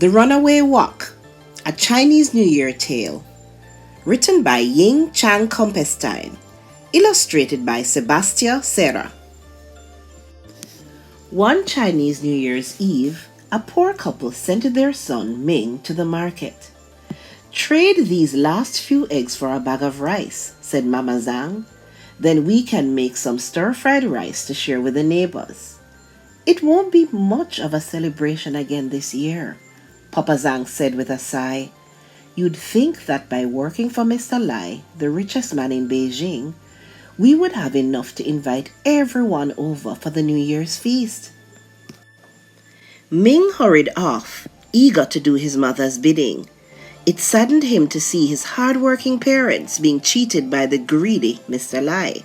The Runaway Walk, a Chinese New Year tale, written by Ying Chang Compestine, illustrated by Sebastien Serra. One Chinese New Year's Eve, a poor couple sent their son Ming to the market. "Trade these last few eggs for a bag of rice," said Mama Zhang. "Then we can make some stir-fried rice to share with the neighbors." "It won't be much of a celebration again this year," Papa Zhang said with a sigh. "You'd think that by working for Mr. Lai, the richest man in Beijing, we would have enough to invite everyone over for the New Year's feast." Ming hurried off, eager to do his mother's bidding. It saddened him to see his hard-working parents being cheated by the greedy Mr. Lai.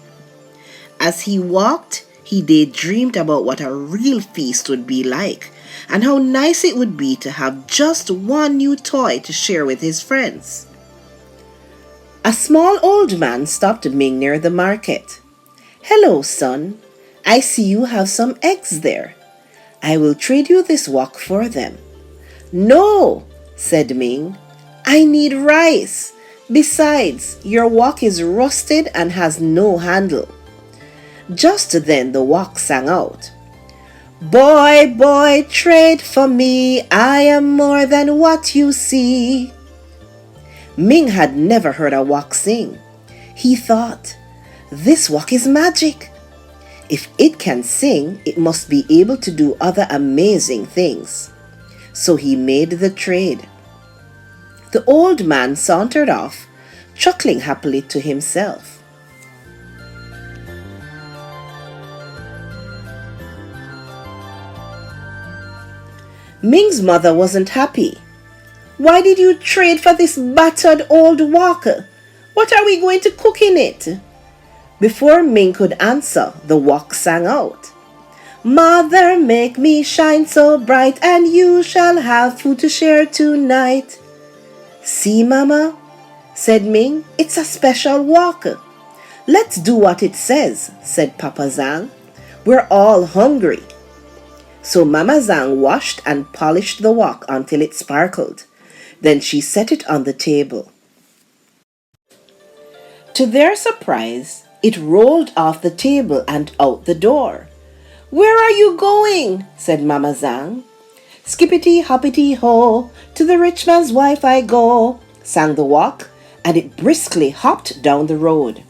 As he walked, he daydreamed about what a real feast would be like, and how nice it would be to have just one new toy to share with his friends. A small old man stopped Ming near the market. "Hello, son. I see you have some eggs there. I will trade you this wok for them." "No," said Ming. "I need rice. Besides, your wok is rusted and has no handle." Just then the wok sang out, "Boy, boy, trade for me. I am more than what you see." Ming had never heard a wok sing. He thought, "This wok is magic. If it can sing, it must be able to do other amazing things." So he made the trade. The old man sauntered off, chuckling happily to himself. Ming's mother wasn't happy. "Why did you trade for this battered old wok? What are we going to cook in it?" Before Ming could answer, the wok sang out, "Mother, make me shine so bright, and you shall have food to share tonight." "See, Mama," said Ming, "it's a special wok." "Let's do what it says," said Papa Zhang. "We're all hungry." So Mama Zhang washed and polished the wok until it sparkled. Then she set it on the table. To their surprise, it rolled off the table and out the door. "Where are you going?" said Mama Zhang. "Skippity hoppity ho, to the rich man's wife I go," sang the wok, and it briskly hopped down the road.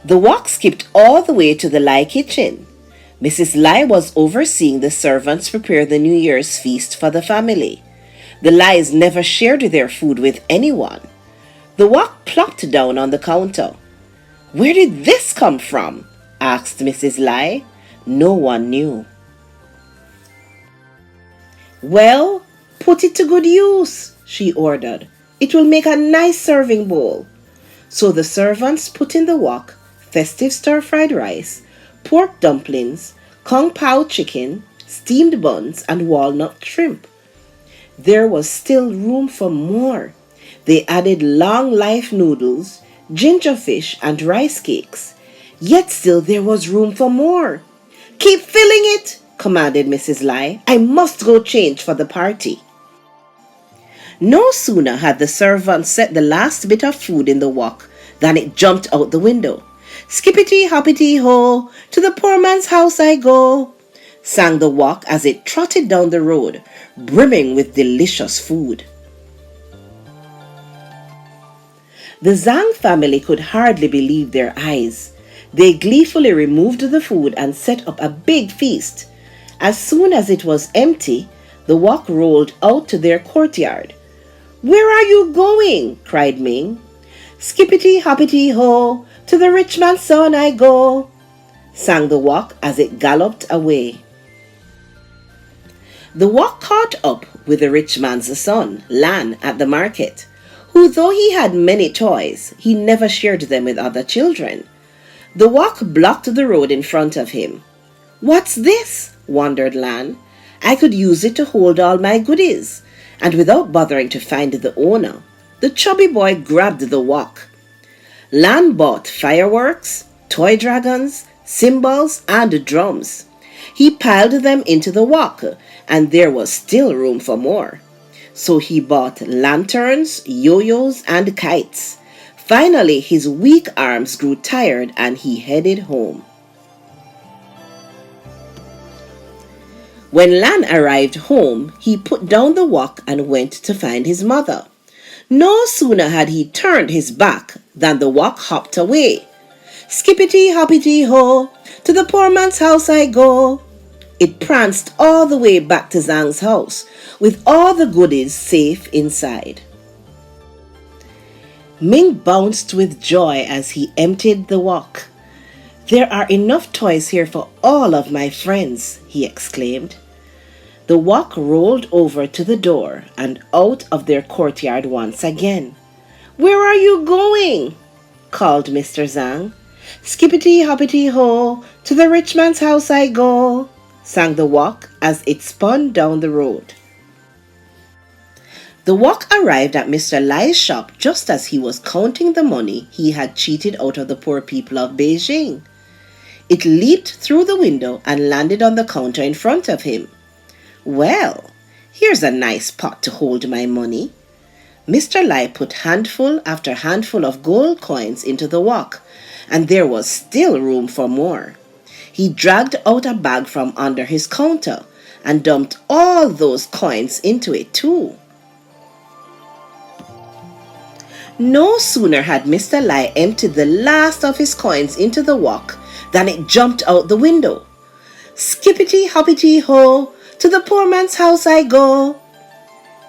The wok skipped all the way to the Lai kitchen. Mrs. Lai was overseeing the servants prepare the New Year's feast for the family. The Lais never shared their food with anyone. The wok plopped down on the counter. "Where did this come from?" asked Mrs. Lai. No one knew. "Well, put it to good use," she ordered. "It will make a nice serving bowl." So the servants put in the wok festive stir-fried rice, pork dumplings, kung pao chicken, steamed buns, and walnut shrimp. There was still room for more. They added long life noodles, ginger fish, and rice cakes. Yet still there was room for more. "Keep filling it," commanded Mrs. Lai. "I must go change for the party." No sooner had the servant set the last bit of food in the wok than it jumped out the window. "Skippity hoppity ho, to the poor man's house I go," sang the wok as it trotted down the road, brimming with delicious food. The Zhang family could hardly believe their eyes. They gleefully removed the food and set up a big feast. As soon as it was empty, the wok rolled out to their courtyard. "Where are you going?" cried Ming. "Skippity hoppity ho, to the rich man's son I go," sang the wok as it galloped away. The wok caught up with the rich man's son, Lan, at the market, who, though he had many toys, he never shared them with other children. The wok blocked the road in front of him. "What's this?" wondered Lan. "I could use it to hold all my goodies." And without bothering to find the owner, the chubby boy grabbed the wok. Lan bought fireworks, toy dragons, cymbals, and drums. He piled them into the wok and there was still room for more. So he bought lanterns, yo-yos, and kites. Finally, his weak arms grew tired and he headed home. When Lan arrived home, he put down the wok and went to find his mother. No sooner had he turned his back than the wok hopped away. Skippity hoppity ho, to the poor man's house I go. It pranced all the way back to Zhang's house, with all the goodies safe inside. Ming bounced with joy as he emptied the wok. "There are enough toys here for all of my friends," he exclaimed. The wok rolled over to the door and out of their courtyard once again. "Where are you going?" called Mr. Zhang. "Skippity hoppity ho, to the rich man's house I go," sang the wok as it spun down the road. The wok arrived at Mr. Lai's shop just as he was counting the money he had cheated out of the poor people of Beijing. It leaped through the window and landed on the counter in front of him. "Well, here's a nice pot to hold my money." Mr. Lai put handful after handful of gold coins into the wok, and there was still room for more. He dragged out a bag from under his counter and dumped all those coins into it too. No sooner had Mr. Lai emptied the last of his coins into the wok than it jumped out the window. "Skippity hoppity ho, to the poor man's house I go."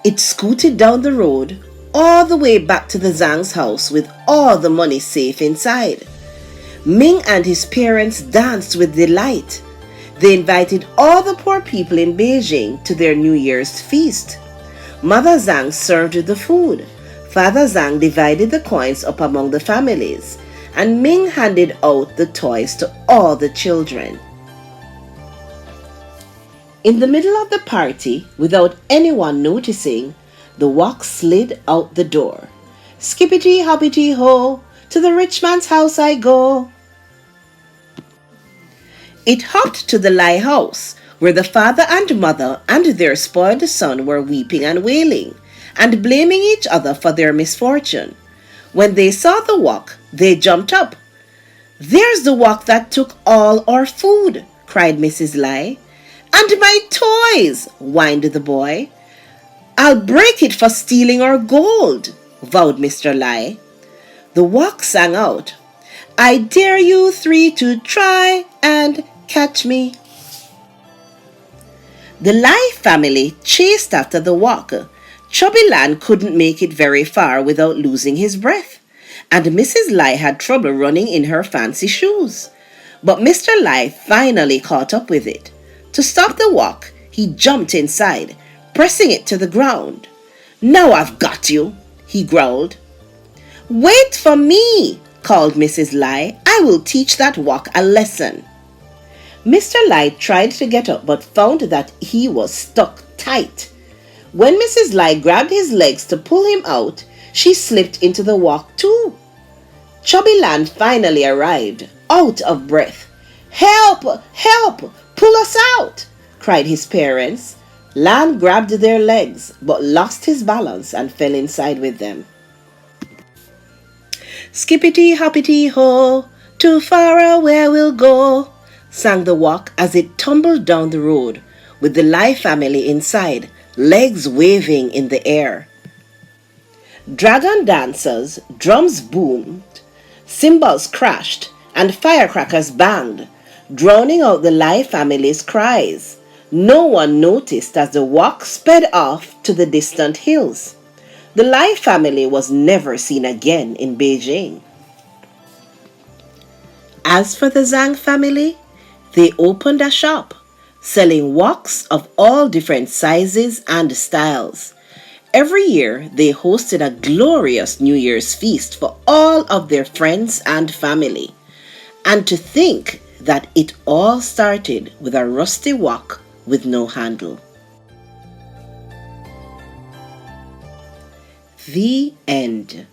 It scooted down the road all the way back to the Zhang's house with all the money safe inside. Ming and his parents danced with delight. They invited all the poor people in Beijing to their New Year's feast. Mother Zhang served the food. Father Zhang divided the coins up among the families, and Ming handed out the toys to all the children. In the middle of the party, without anyone noticing, the wok slid out the door. "Skippity hoppity ho, to the rich man's house I go." It hopped to the Lai house, where the father and mother and their spoiled son were weeping and wailing, and blaming each other for their misfortune. When they saw the wok, they jumped up. "There's the wok that took all our food," cried Mrs. Lai. "And my toys," whined the boy. "I'll break it for stealing our gold," vowed Mr. Lai. The wok sang out, "I dare you three to try and catch me." The Lai family chased after the wok. Chubby Lan couldn't make it very far without losing his breath, and Mrs. Lai had trouble running in her fancy shoes. But Mr. Lai finally caught up with it. To stop the wok, he jumped inside, pressing it to the ground. "Now I've got you," he growled. "Wait for me," called Mrs. Lai. "I will teach that wok a lesson." Mr. Lai tried to get up but found that he was stuck tight. When Mrs. Lai grabbed his legs to pull him out, she slipped into the wok too. Chubby Lan finally arrived, out of breath. "Help! Help! Pull us out!" cried his parents. Lan grabbed their legs but lost his balance and fell inside with them. "Skippity hoppity ho, too far away we'll go," sang the wok as it tumbled down the road, with the Lai family inside, legs waving in the air. Dragon dancers, drums boomed, cymbals crashed, and firecrackers banged, drowning out the Lai family's cries. No one noticed as the wok sped off to the distant hills. The Lai family was never seen again in Beijing. As for the Zhang family, they opened a shop, selling woks of all different sizes and styles. Every year, they hosted a glorious New Year's feast for all of their friends and family. And to think that it all started with a rusty wok with no handle. The end.